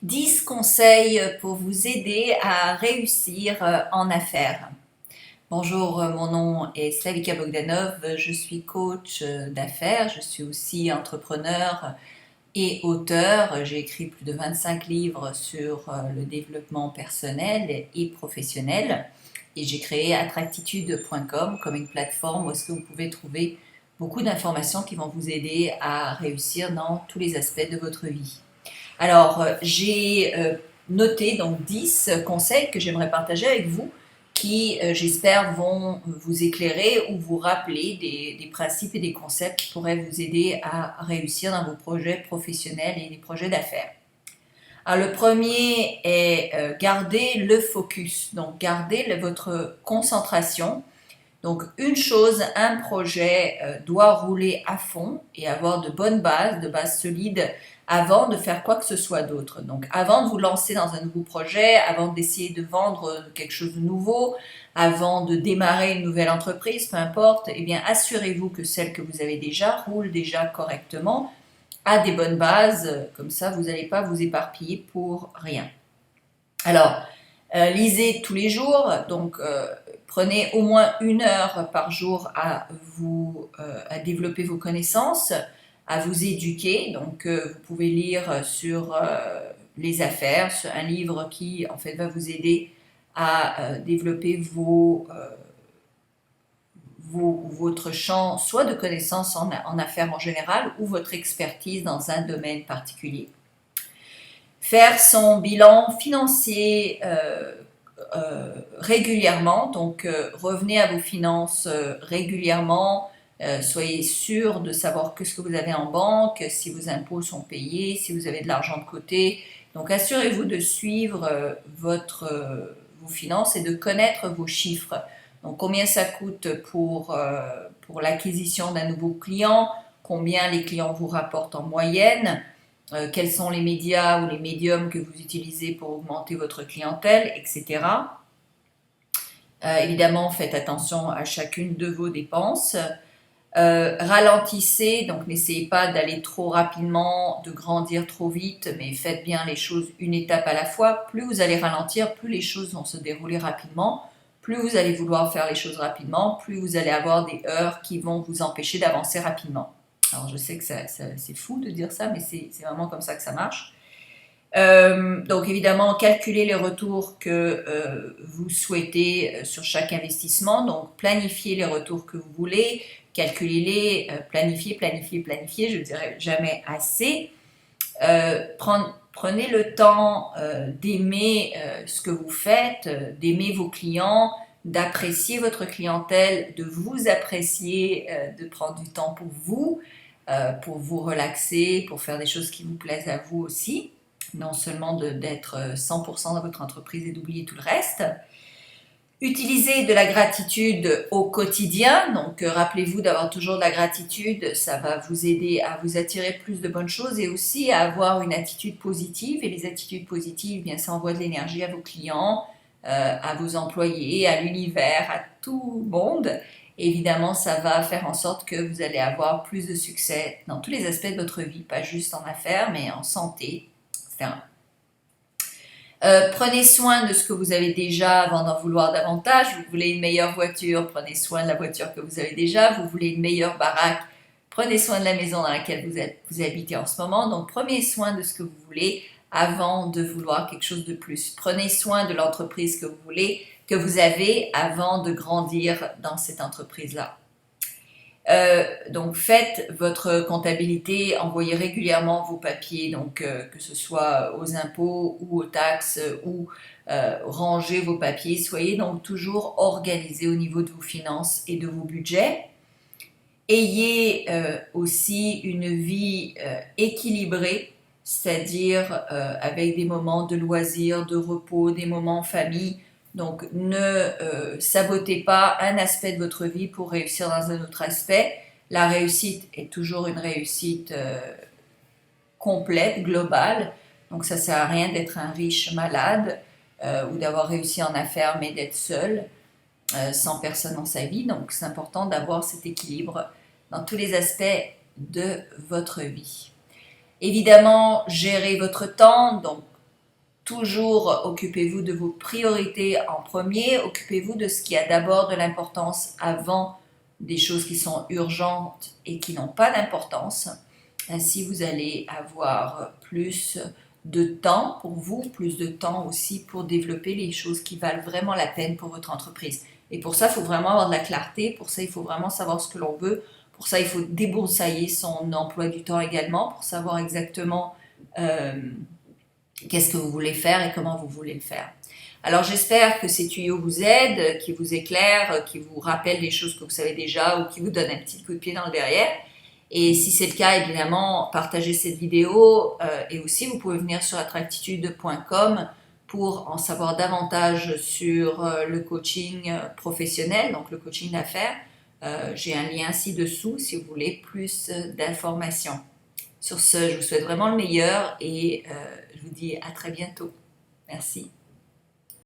10 conseils pour vous aider à réussir en affaires. Bonjour, mon nom est Slavika Bogdanov, je suis coach d'affaires, je suis aussi entrepreneur et auteur. J'ai écrit plus de 25 livres sur le développement personnel et professionnel et j'ai créé attractitude.com comme une plateforme où est-ce que vous pouvez trouver beaucoup d'informations qui vont vous aider à réussir dans tous les aspects de votre vie. Alors, j'ai noté donc 10 conseils que j'aimerais partager avec vous qui, j'espère, vont vous éclairer ou vous rappeler des principes et des concepts qui pourraient vous aider à réussir dans vos projets professionnels et les projets d'affaires. Alors, le premier est garder le focus, donc garder votre concentration. Donc, une chose, un projet doit rouler à fond et avoir de bases solides avant de faire quoi que ce soit d'autre. Donc, avant de vous lancer dans un nouveau projet, avant d'essayer de vendre quelque chose de nouveau, avant de démarrer une nouvelle entreprise, peu importe, eh bien, assurez-vous que celle que vous avez déjà roule déjà correctement, a des bonnes bases, comme ça, vous n'allez pas vous éparpiller pour rien. Alors, lisez tous les jours, donc prenez au moins 1 heure par jour à développer vos connaissances, à vous éduquer. Donc, vous pouvez lire sur les affaires, un livre qui en fait va vous aider à développer votre champ soit de connaissances en affaires en général ou votre expertise dans un domaine particulier. Faire son bilan financier régulièrement, donc revenez à vos finances régulièrement, soyez sûr de savoir ce que vous avez en banque, si vos impôts sont payés, si vous avez de l'argent de côté. Donc assurez-vous de suivre vos finances et de connaître vos chiffres. Donc combien ça coûte pour l'acquisition d'un nouveau client, combien les clients vous rapportent en moyenne, quels sont les médias ou les médiums que vous utilisez pour augmenter votre clientèle, etc. Évidemment, faites attention à chacune de vos dépenses. Ralentissez, donc n'essayez pas d'aller trop rapidement, de grandir trop vite, mais faites bien les choses une étape à la fois. Plus vous allez ralentir, plus les choses vont se dérouler rapidement. Plus vous allez vouloir faire les choses rapidement, plus vous allez avoir des heures qui vont vous empêcher d'avancer rapidement. Alors je sais que c'est fou de dire ça, mais c'est vraiment comme ça que ça marche. Donc évidemment, calculez les retours que vous souhaitez sur chaque investissement. Donc planifiez les retours que vous voulez, calculez-les, planifiez, je ne dirais jamais assez. Prenez le temps d'aimer ce que vous faites, d'aimer vos clients, d'apprécier votre clientèle, de vous apprécier, de prendre du temps pour vous relaxer, pour faire des choses qui vous plaisent à vous aussi, non seulement d'être 100% dans votre entreprise et d'oublier tout le reste. Utilisez de la gratitude au quotidien, donc rappelez-vous d'avoir toujours de la gratitude, ça va vous aider à vous attirer plus de bonnes choses et aussi à avoir une attitude positive. Et les attitudes positives, bien, ça envoie de l'énergie à vos clients, à vos employés, à l'univers, à tout le monde. Et évidemment, ça va faire en sorte que vous allez avoir plus de succès dans tous les aspects de votre vie, pas juste en affaires, mais en santé, etc. Prenez soin de ce que vous avez déjà avant d'en vouloir davantage. Vous voulez une meilleure voiture, prenez soin de la voiture que vous avez déjà. Vous voulez une meilleure baraque, prenez soin de la maison dans laquelle vous habitez en ce moment. Donc prenez soin de ce que vous voulez avant de vouloir quelque chose de plus. Prenez soin de l'entreprise que vous voulez, que vous avez avant de grandir dans cette entreprise-là. Donc faites votre comptabilité, envoyez régulièrement vos papiers, donc que ce soit aux impôts ou aux taxes ou rangez vos papiers. Soyez donc toujours organisé au niveau de vos finances et de vos budgets. Ayez aussi une vie équilibrée, c'est-à-dire avec des moments de loisirs, de repos, des moments en famille. Donc ne sabotez pas un aspect de votre vie pour réussir dans un autre aspect. La réussite est toujours une réussite complète, globale. Donc ça ne sert à rien d'être un riche malade ou d'avoir réussi en affaires mais d'être seul, sans personne dans sa vie. Donc c'est important d'avoir cet équilibre dans tous les aspects de votre vie. Évidemment, gérez votre temps, donc toujours occupez-vous de vos priorités en premier, occupez-vous de ce qui a d'abord de l'importance avant des choses qui sont urgentes et qui n'ont pas d'importance. Ainsi, vous allez avoir plus de temps pour vous, plus de temps aussi pour développer les choses qui valent vraiment la peine pour votre entreprise. Et pour ça, il faut vraiment avoir de la clarté, pour ça, il faut vraiment savoir ce que l'on veut, pour ça, il faut débroussailler son emploi du temps également, pour savoir exactement qu'est-ce que vous voulez faire et comment vous voulez le faire. Alors j'espère que ces tuyaux vous aident, qui vous éclairent, qui vous rappellent des choses que vous savez déjà ou qui vous donnent un petit coup de pied dans le derrière. Et si c'est le cas, évidemment, partagez cette vidéo et aussi vous pouvez venir sur attractitude.com pour en savoir davantage sur le coaching professionnel, donc le coaching d'affaires. J'ai un lien ci-dessous si vous voulez plus d'informations. Sur ce, je vous souhaite vraiment le meilleur et je vous dis à très bientôt. Merci.